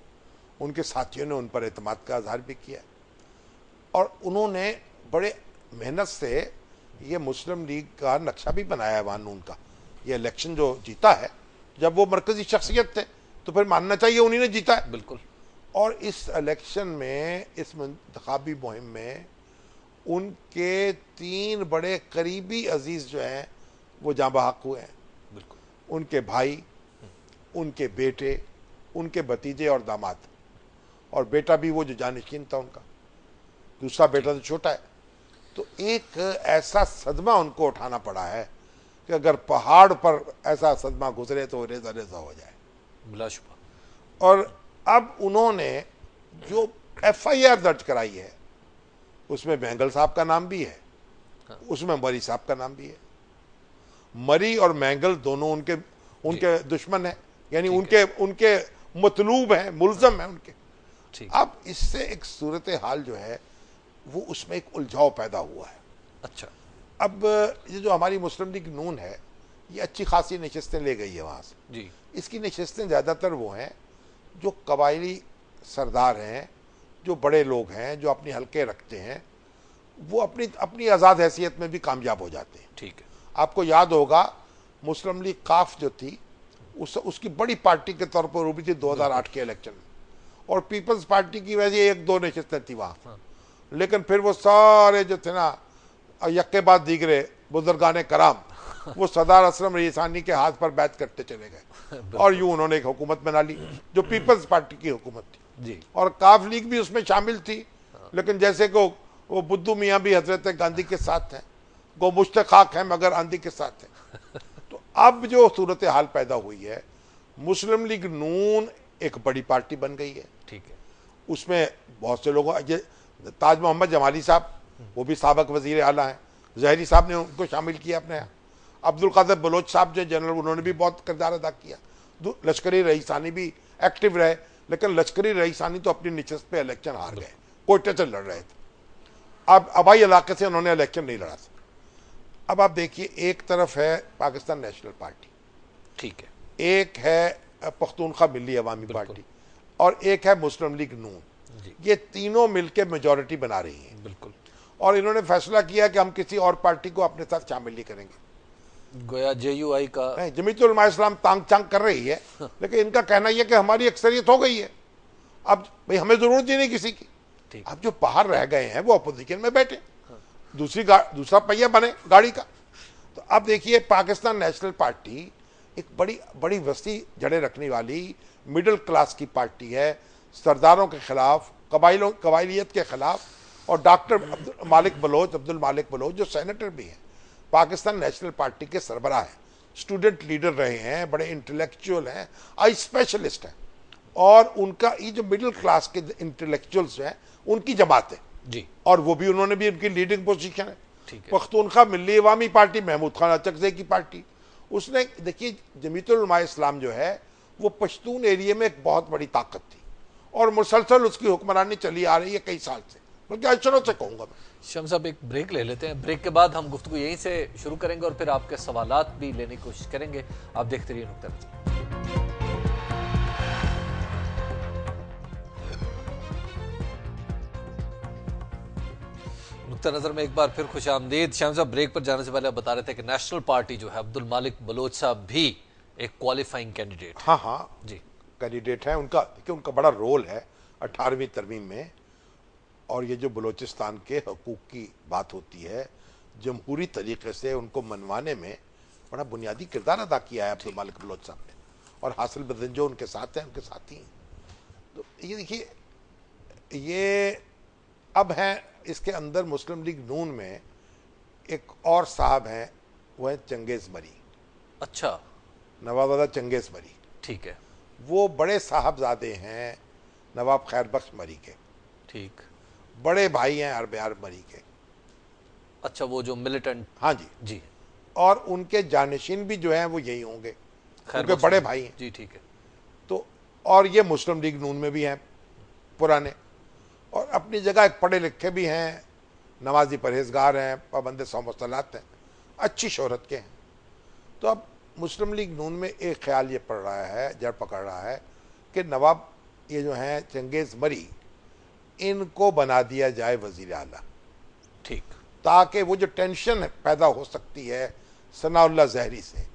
उनके साथियों ने उन पर एतमाद का इजहार भी किया, और उन्होंने बड़े मेहनत से ये मुस्लिम लीग का नक्शा भी बनाया है वहाँ नून का। ये इलेक्शन जो जीता है, जब वो मरकजी शख्सियत थे तो फिर मानना चाहिए उन्हीं ने जीता है। बिल्कुल। और इस इलेक्शन में, इस इंतखाबी मुहिम में उनके 3 बड़े करीबी अजीज जो हैं वो जाँ बहक हुए हैं। बिल्कुल। उनके भाई, उनके बेटे, उनके भतीजे और दामाद, और बेटा भी वो जो जानशीन था उनका, दूसरा बेटा तो छोटा है। तो एक ऐसा सदमा उनको उठाना पड़ा है कि अगर पहाड़ पर ऐसा सदमा गुजरे तो रेजा रेजा हो जाए, बिलाशुबा। और अब उन्होंने जो FIR दर्ज कराई है उसमें मैंगल साहब का नाम भी है, उसमें मरी साहब का नाम भी है। मरी और मैंगल दोनों उनके दुश्मन हैं, यानी उनके मतलूब हैं, मुल्जम हैं उनके। अब इससे एक सूरत हाल जो है वो उसमें एक उलझाव पैदा हुआ है। अच्छा। अब ये जो हमारी मुस्लिम लीग नून है, ये अच्छी खासी नशस्तें ले गई है वहाँ से जी। इसकी नशस्तें ज़्यादातर वो हैं जो कबायली सरदार हैं, जो बड़े लोग हैं, जो अपने हल्के रखते हैं, वो अपनी अपनी आज़ाद हैसियत में भी कामयाब हो जाते हैं। ठीक है। आपको याद होगा मुस्लिम लीग काफ जो थी उसकी बड़ी पार्टी के तौर पर उभरी थी 2008 के इलेक्शन में, और पीपल्स पार्टी की वजह से 1-2 नशिस्तें थी वहाँ। हाँ। लेकिन फिर वो सारे जो थे ना यक्के बाद दीगरे बुजुर्गान कराम वो सदार असलम रईसानी के हाथ पर बैत करते चले गए और यूं उन्होंने एक हुकूमत बना ली जो पीपल्स पार्टी की हुकूमत थी जी। और काफ लीग भी उसमें शामिल थी। लेकिन जैसे को वो बुद्धू मियाँ भी हजरत गांधी के साथ हैं, गो मुश्तखाक हैं मगर आंधी के साथ हैं। तो अब जो सूरत हाल पैदा हुई है, मुस्लिम लीग नून एक बड़ी पार्टी बन गई है। ठीक है। उसमें बहुत से लोगों, ताज मोहम्मद जमाली साहब वो भी साबक वजीर आला हैं, जहरी साहब ने उनको शामिल किया अपने यहाँ। अब्दुल कादिर बलोच साहब जो जनरल, उन्होंने भी बहुत किरदार अदा किया। लश्करी रईसानी भी एक्टिव रहे, लेकिन लश्करी रईसानी तो अपनी निशस्त पे इलेक्शन हार गए, कोयटे से लड़ रहे थे। अब अबाई इलाके से उन्होंने इलेक्शन नहीं लड़ा था। अब आप देखिए, एक तरफ है पाकिस्तान नेशनल पार्टी, ठीक है, एक है पख्तूनख्वा मिली अवामी पार्टी, और एक है मुस्लिम लीग नून। ये तीनों मिलकर मेजॉरिटी बना रही हैं। बिल्कुल। और इन्होंने फैसला किया कि हम किसी और पार्टी को अपने साथ शामिल नहीं करेंगे। गोया JUI का नहीं, जमीयत उलमा इस्लाम तांग चांग कर रही है, लेकिन इनका कहना यह कि हमारी अक्सरियत हो गई है, अब भाई हमें जरूरत ही नहीं किसी की। अब जो बाहर रह गए हैं वो अपोजिशन में बैठे, दूसरा पहिया बने गाड़ी का। तो अब देखिए, पाकिस्तान नेशनल पार्टी एक बड़ी बड़ी वसी जड़ें रखने वाली मिडिल क्लास की पार्टी है, सरदारों के खिलाफ, कबाइलियत के खिलाफ। और डॉक्टर अब्दुल मालिक बलोच जो सेनेटर भी हैं, पाकिस्तान नेशनल पार्टी के सरबराह हैं, स्टूडेंट लीडर रहे हैं, बड़े इंटेलेक्चुअल हैं, आई स्पेशलिस्ट हैं, और उनका ये जो मिडिल क्लास के इंटेलेक्चुअल्स हैं उनकी जमात है जी, और वो भी उन्होंने भी उनकी लीडिंग पोजीशन है। पख्तूनख्वा मिल्ली अवामी पार्टी, महमूद खान अचकज़ई की पार्टी, उसने देखिए जमीयत उलमा इस्लाम जो है वो पश्तून एरिया में एक बहुत बड़ी ताकत थी, और मुसलसल उसकी हुक्मरानी चली आ रही है कई साल से, बल्कि अशरों से कहूँगा मैं। शम्स साहब, एक ब्रेक ले लेते हैं, ब्रेक के बाद हम गुफ्तगू यहीं से शुरू करेंगे और फिर आपके सवालात भी लेने की कोशिश करेंगे। आप देखते रहिए नुक्ता नज़र। नुक्ता नज़र में एक बार फिर खुश आमदीद। शम्स साहब, ब्रेक पर जाने से पहले आप बता रहे थे कि नेशनल पार्टी जो है, अब्दुल मालिक बलोच साहब भी एक क्वालिफाइंग कैंडिडेट। हाँ हाँ जी, कैंडिडेट है। उनका बड़ा रोल है 18वीं तरमीम में, और ये जो बलूचिस्तान के हकूक़ की बात होती है, जमहूरी तरीके से उनको मनवाने में बड़ा बुनियादी किरदार अदा किया है अब्दुल मालिक बलोच साहब ने, और हासिल बदन जो उनके साथ हैं, उनके साथी हैं। तो ये देखिए, ये अब हैं इसके अंदर मुस्लिम लीग नून में एक और साहब हैं, वो है चंगेज़ मरी। अच्छा, नवाबजादा चंगेज़ मरी, ठीक है, वो बड़े साहबजादे हैं नवाब खैर बख्श मरी के, ठीक, बड़े भाई हैं अरबियार मरी के। अच्छा, वो जो मिलिटेंट। हाँ जी जी, और उनके जानशीन भी जो हैं वो यही होंगे, उनके बड़े भाई हैं जी, ठीक है। तो और ये मुस्लिम लीग नून में भी हैं पुराने, और अपनी जगह एक पढ़े लिखे भी हैं, नमाजी परहेजगार हैं, पाबंद सौ मसलात हैं, अच्छी शोहरत के हैं। तो अब मुस्लिम लीग नून में एक ख्याल ये पड़ रहा है, जड़ पकड़ रहा है कि नवाब ये जो हैं चंगेज़ मरी, इनको बना दिया जाए वज़ीर आला, ठीक, ताकि वो जो टेंशन पैदा हो सकती है सनाउल्लाह ज़हरी से,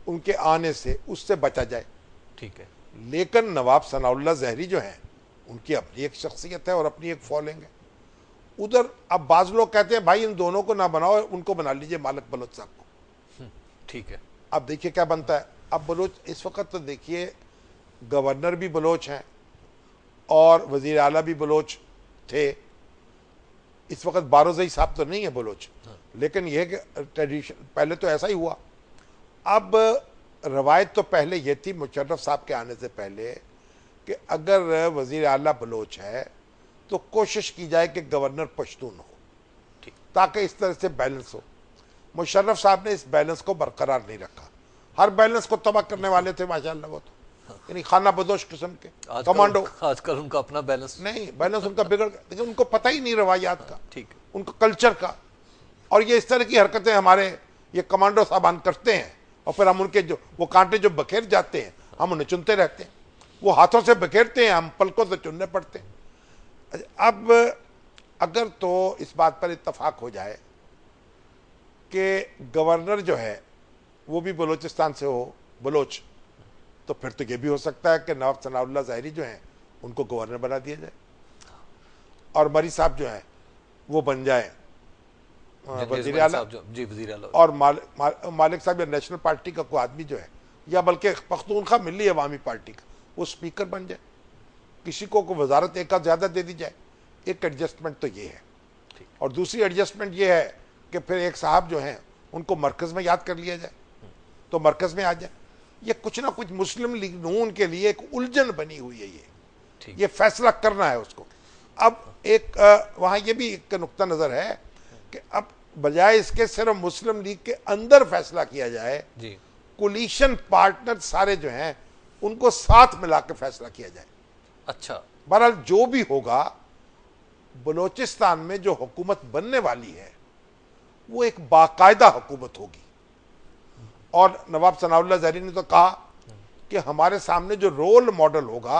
उनके आने से, उससे बचा जाए। ठीक है। लेकिन नवाब सनाउल्लाह ज़हरी जो हैं, उनकी अपनी एक शख्सियत है और अपनी एक फॉलोइंग है। उधर अब बाज़ लोग कहते हैं भाई इन दोनों को ना बनाओ, उनको बना लीजिए मालिक बलोच साहब को। ठीक है। अब देखिए क्या बनता है। अब बलोच इस वक्त तो देखिए गवर्नर भी बलोच हैं और वज़ीर आला भी बलोच थे। इस वक्त बारोज़ई साहब तो नहीं है बलोच, लेकिन यह कि ट्रेडिशन पहले तो ऐसा ही हुआ। अब रवायत तो पहले ये थी मुशर्रफ साहब के आने से पहले कि अगर वज़ीर आला बलोच है तो कोशिश की जाए कि गवर्नर पश्तून हो, ताकि इस तरह से बैलेंस हो। मुशर्रफ साहब ने इस बैलेंस को बरकरार नहीं रखा, हर बैलेंस को तबाह करने वाले थे माशाअल्लाह वो तो, यानी खाना बदोश किस्म के कमांडो। आजकल उनका अपना बैलेंस नहीं, बैलेंस उनका बिगड़ गया, लेकिन उनको पता ही नहीं रवायात का, ठीक, उनको कल्चर का। और ये इस तरह की हरकतें हमारे ये कमांडो साहबान करते हैं, और फिर हम उनके जो वो कांटे जो बखेर जाते हैं हम उन्हें चुनते रहते हैं। वो हाथों से बखेरते हैं, हम पलकों से चुनने पड़ते हैं। अब अगर तो इस बात पर इत्तफाक हो जाए कि गवर्नर जो है वो भी बलूचिस्तान से हो, बलोच, तो फिर तो ये भी हो सकता है कि नवाब सनाउल्लाह ज़ाहिरी जो हैं उनको गवर्नर बना दिया जाए और मरी साहब जो हैं वो बन जाए वजीर आला, और मालिक साहब या नेशनल पार्टी का कोई आदमी जो है, या बल्कि पख्तूनख्वा मिली अवामी पार्टी का वो स्पीकर बन जाए, किसी को वजारत एक का ज़्यादा दे दी जाए। एक एडजस्टमेंट तो ये है। और दूसरी एडजस्टमेंट ये है कि फिर एक साहब जो हैं उनको मरकज़ में याद कर लिया जाए तो मरकज़ में आ जाए। ये कुछ ना कुछ मुस्लिम लीग नून के लिए एक उलझन बनी हुई है। ये फैसला करना है उसको। अब एक वहाँ ये भी एक नुक्ता नज़र है कि अब बजाय इसके सिर्फ मुस्लिम लीग के अंदर फैसला किया जाए, कोलिशन पार्टनर सारे जो हैं उनको साथ मिला के फैसला किया जाए। अच्छा, बहरहाल जो भी होगा, बलोचिस्तान में जो हुकूमत बनने वाली है वो एक बाकायदा हुकूमत होगी। और नवाब सनाउल्लाह ज़ाहिरी ने तो कहा कि हमारे सामने जो रोल मॉडल होगा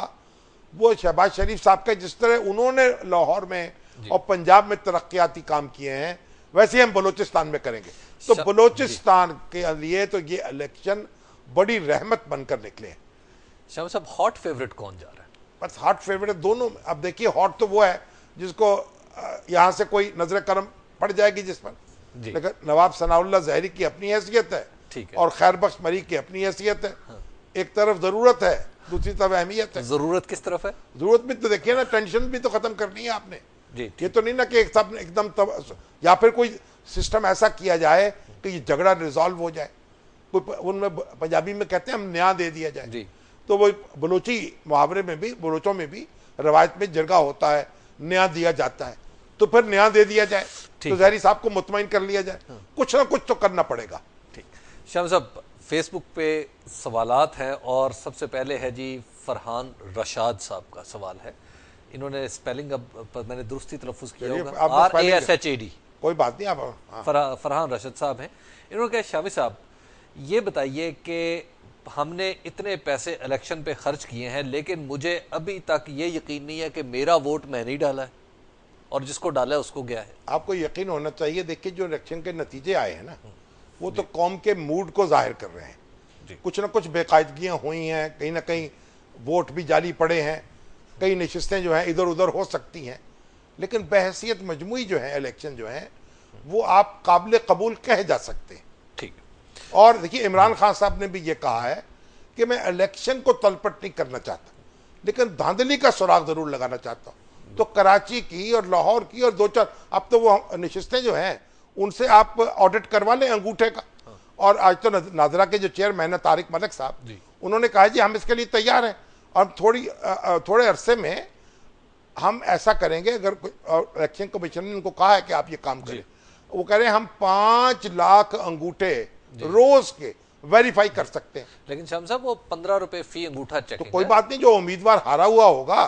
वो शहबाज शरीफ साहब का, जिस तरह उन्होंने लाहौर में और पंजाब में तरक्याती काम किए हैं वैसे हम बलूचिस्तान में करेंगे। तो बलूचिस्तान के लिए तो ये इलेक्शन बड़ी रहमत बनकर निकले हैं। शाह साहब, हॉट फेवरेट कौन जा रहा है? बस हॉट फेवरेट दोनों। अब देखिए, हॉट तो वो है जिसको यहाँ से कोई नजर करम पड़ जाएगी जिस पर, लेकिन नवाब सनाउल्लाह ज़ाहिरी की अपनी हैसियत है और खैर बख्श मरी की अपनी हैसियत है। हाँ। एक तरफ जरूरत है, दूसरी तरफ अहमियत है। जरूरत किस तरफ है? जरूरत भी तो देखिए ना, टेंशन भी तो खत्म करनी है आपने। ये तो नहीं ना कि एकदम या फिर कोई सिस्टम ऐसा किया जाए कि ये झगड़ा रिजॉल्व हो जाए। कोई उनमें पंजाबी में कहते हैं हम न्याय दे दिया जाए, तो वो बलोची मुहावरे में भी, बलोचों में भी रवायत में जरगा होता है, न्याय दिया जाता है, तो फिर न्याय दे दिया जाए, तो ज़ाहिरी साहब को मुतमईन कर लिया जाए। हाँ। कुछ ना कुछ तो करना पड़ेगा। ठीक। शाह साहब, फेसबुक पे सवालात हैं और सबसे पहले है जी फरहान रशाद साहब का सवाल है। इन्होंने स्पेलिंग अब मैंने दुरुस्ती तलफ़ुज़ किया होगा, RASHAD, कोई बात नहीं। आप फरहान रशाद साहब हैं। इन्होंने कहा, शामी साहब ये बताइए कि हमने इतने पैसे इलेक्शन पे खर्च किए हैं लेकिन मुझे अभी तक ये यकीन नहीं है कि मेरा वोट मैंने ही डाला है और जिसको डाला है उसको गया है। आपको यकीन होना चाहिए। देखिए, जो इलेक्शन के नतीजे आए हैं ना, वो तो कौम के मूड को जाहिर कर रहे हैं। कुछ ना कुछ बेकायदगियाँ हुई हैं, कहीं ना कहीं वोट भी जाली पड़े हैं, कई नशिस्तें जो हैं इधर उधर हो सकती हैं, लेकिन बहैसियत मजमूई जो है इलेक्शन जो है वो आप काबिल कबूल कह जा सकते हैं। ठीक। और देखिए, इमरान खान साहब ने भी ये कहा है कि मैं इलेक्शन को तलपट नहीं करना चाहता, लेकिन धांधली का सुराग जरूर लगाना चाहता हूँ। तो कराची की और लाहौर की और दो चार, अब तो वो नशिस्तें जो हैं उनसे आप ऑडिट करवा लें अंगूठे का। और आज तो नाजरा के जो चेयरमैन है तारिक मलिक साहब, उन्होंने कहा जी हम इसके लिए तैयार हैं और थोड़े अरसे में हम ऐसा करेंगे। अगर इलेक्शन कमीशन ने उनको कहा है कि आप ये काम करें, वो कह रहे हैं हम 5 लाख अंगूठे रोज के वेरीफाई कर सकते हैं। लेकिन शाम साहब, वो 15 रुपए फी अंगूठा चेक, तो कोई बात नहीं, जो उम्मीदवार हारा हुआ होगा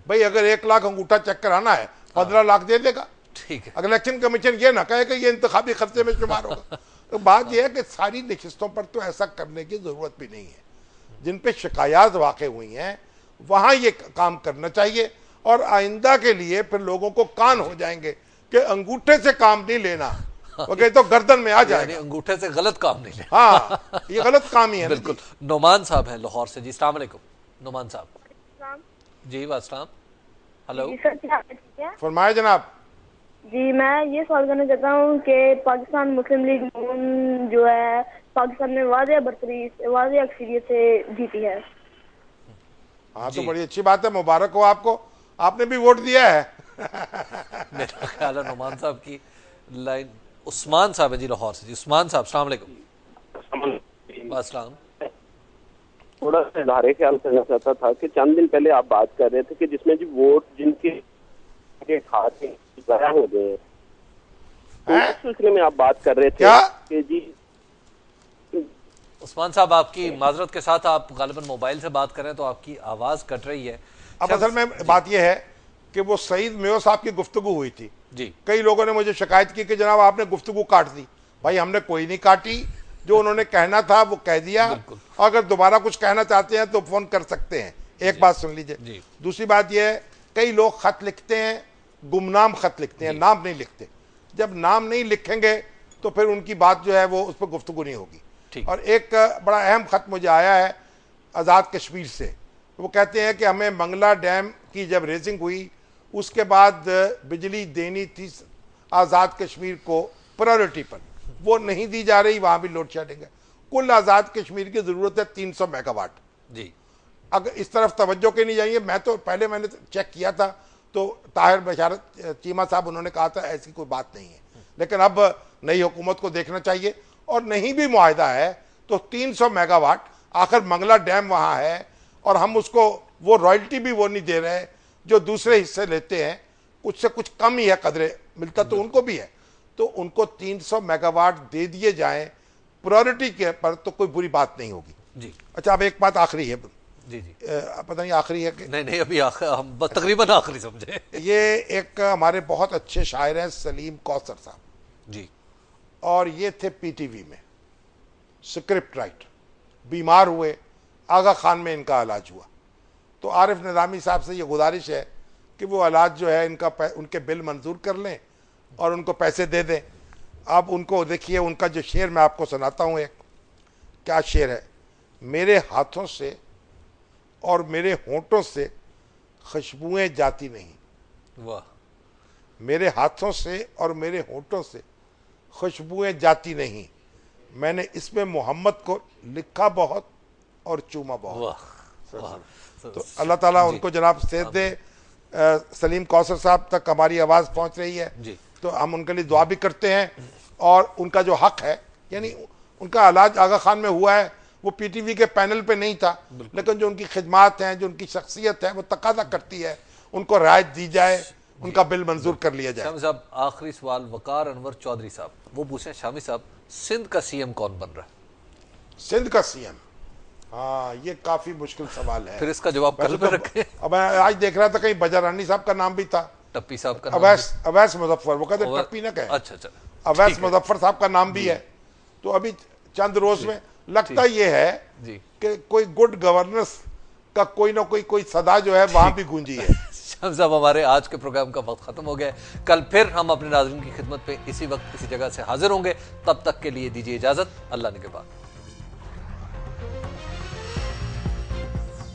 भाई, अगर 1 लाख अंगूठा चेक कराना है 15 लाख दे देगा। ठीक है। अगर इलेक्शन कमीशन ये ना कहे कि ये इंतखाबी खर्चे में शुमार होगा। तो बात यह है कि सारी नशिस्तों पर तो ऐसा करने की जरूरत भी नहीं है। जिन पे शिकायत वाक़ हुई हैं वहां ये काम करना चाहिए, और आइंदा के लिए फिर लोगों को कान हो जाएंगे कि अंगूठे से काम नहीं लेना, ओके, तो गर्दन में आ जाएगा। अंगूठे से गलत काम नहीं लेना। हाँ, ये गलत काम ही है। बिल्कुल। नोमान साहब हैं लाहौर से जी। अस्सलाम वालेकुम नोमान साहब। जी वास्सलाम। हेलो फरमाए जनाब। जी, मैं ये सवाल करना चाहता हूँ कि पाकिस्तान मुस्लिम लीग नून जो है पाकिस्तान में वाज़ेह अक्सरियत से जीती है। हाँ, तो बड़ी अच्छी बात है, मुबारक हो आपको, आपने भी वोट दिया है। मेरा ख्याल है नोमान साहब की लाइन उस्मान साहब है जी लाहौर से जी। उस्मान साहब अस्सलाम वालेकुम। अस्सलाम। थोड़ा सा इजहार ख्याल करना चाहता था कि चंद दिन पहले आप बात कर रहे थे कि जिसमें जी वोट जिनके खाते ज़ाया हो गए, तो उस सिलसिले में आप बात कर रहे थे कि जी। उस्मान साहब, आपकी माजरत के साथ आप गालिबन मोबाइल से बात कर रहे हैं तो आपकी आवाज कट रही है। अब असल में बात यह है कि वो सईद मेयो साहब की गुफ्तगू हुई थी जी। कई लोगों ने मुझे शिकायत की कि जनाब आपने गुफ्तगू काट दी। भाई, हमने कोई नहीं काटी, जो उन्होंने कहना था वो कह दिया। और अगर दोबारा कुछ कहना चाहते हैं तो फोन कर सकते हैं। एक बात सुन लीजिए। दूसरी बात यह है, कई लोग खत लिखते हैं गुमनाम खत लिखते हैं, नाम नहीं लिखते। जब नाम नहीं लिखेंगे तो फिर उनकी बात जो है वो उस पर गुफ्तगू नहीं होगी। और एक बड़ा अहम खत मुझे आया है आज़ाद कश्मीर से। वो कहते हैं कि हमें मंगला डैम की जब रेजिंग हुई उसके बाद बिजली देनी थी आज़ाद कश्मीर को प्रायोरिटी पर, वो नहीं दी जा रही, वहाँ भी लोड शेडिंग है। कुल आज़ाद कश्मीर की ज़रूरत है 300 मेगावाट जी। अगर इस तरफ तवज्जो के नहीं जाएंगे, मैंने चेक किया था तो ताहिर बशारत चीमा साहब उन्होंने कहा था ऐसी कोई बात नहीं है, लेकिन अब नई हुकूमत को देखना चाहिए। और नहीं भी मुआहदा है तो 300 मेगावाट, आखिर मंगला डैम वहाँ है और हम उसको वो रॉयल्टी भी वो नहीं दे रहे जो दूसरे हिस्से लेते हैं, कुछ से कुछ कम ही है, कदरे मिलता तो उनको भी है। तो उनको 300 मेगावाट दे दिए जाएं प्रायोरिटी के पर तो कोई बुरी बात नहीं होगी जी। अच्छा, अब एक बात आखिरी है जी जी, पता नहीं आखिरी है कि नहीं, अभी हम तकरीबन आखिरी समझे। ये एक हमारे बहुत अच्छे शायर हैं सलीम कौसर साहब जी, और ये थे पीटीवी में स्क्रिप्ट राइटर, बीमार हुए, आगा खान में इनका इलाज हुआ। तो आरिफ निज़ामी साहब से ये गुजारिश है कि वो इलाज जो है इनका उनके बिल मंजूर कर लें और उनको पैसे दे दें। अब उनको देखिए, उनका जो शेर मैं आपको सुनाता हूँ, एक क्या शेर है। मेरे हाथों से और मेरे होंठों से खुशबुएं जाती नहीं, वाह। मेरे हाथों से और मेरे होंठों से खुशबुएं जाती नहीं, मैंने इसमें मोहम्मद को लिखा बहुत और चूमा बहुत। तो अल्लाह ताला उनको जनाब सेहत दे। सलीम कौसर साहब तक हमारी आवाज़ पहुंच रही है जी, तो हम उनके लिए दुआ भी करते हैं। और उनका जो हक है, यानी उनका इलाज आगा खान में हुआ है, वो पीटीवी के पैनल पे नहीं था, लेकिन जो उनकी खिदमात हैं, जो उनकी शख्सियत है, वो तकादा करती है उनको रियायत दी जाए, उनका बिल मंजूर कर लिया जाए। शामी साहब, आखिरी सवाल वकार अनवर चौधरी साहब वो पूछे, शामी साहब सिंध का सीएम कौन बन रहा है? सिंध का सीएम, हाँ, ये काफी मुश्किल सवाल है, फिर इसका जवाब कल पे रखें। अब मैं आज देख रहा था कहीं बजरानी साहब का नाम भी था, टप्पी साहब का, अवैस मुजफ्फर, वो कहते टप्पी ना कहे, अच्छा अच्छा, अवैस मुजफ्फर साहब का नाम भी है। तो अभी चंद रोज में लगता ये है कि कोई गुड गवर्नेंस का कोई ना कोई सदा जो है वहां भी गूंजी है। साहब, हमारे आज के प्रोग्राम का वक्त खत्म हो गया। कल फिर हम अपने नाज़रीन की खिदमत पे इसी वक्त इसी जगह से हाजिर होंगे। तब तक के लिए दीजिए इजाजत। अल्लाह ने के बाद।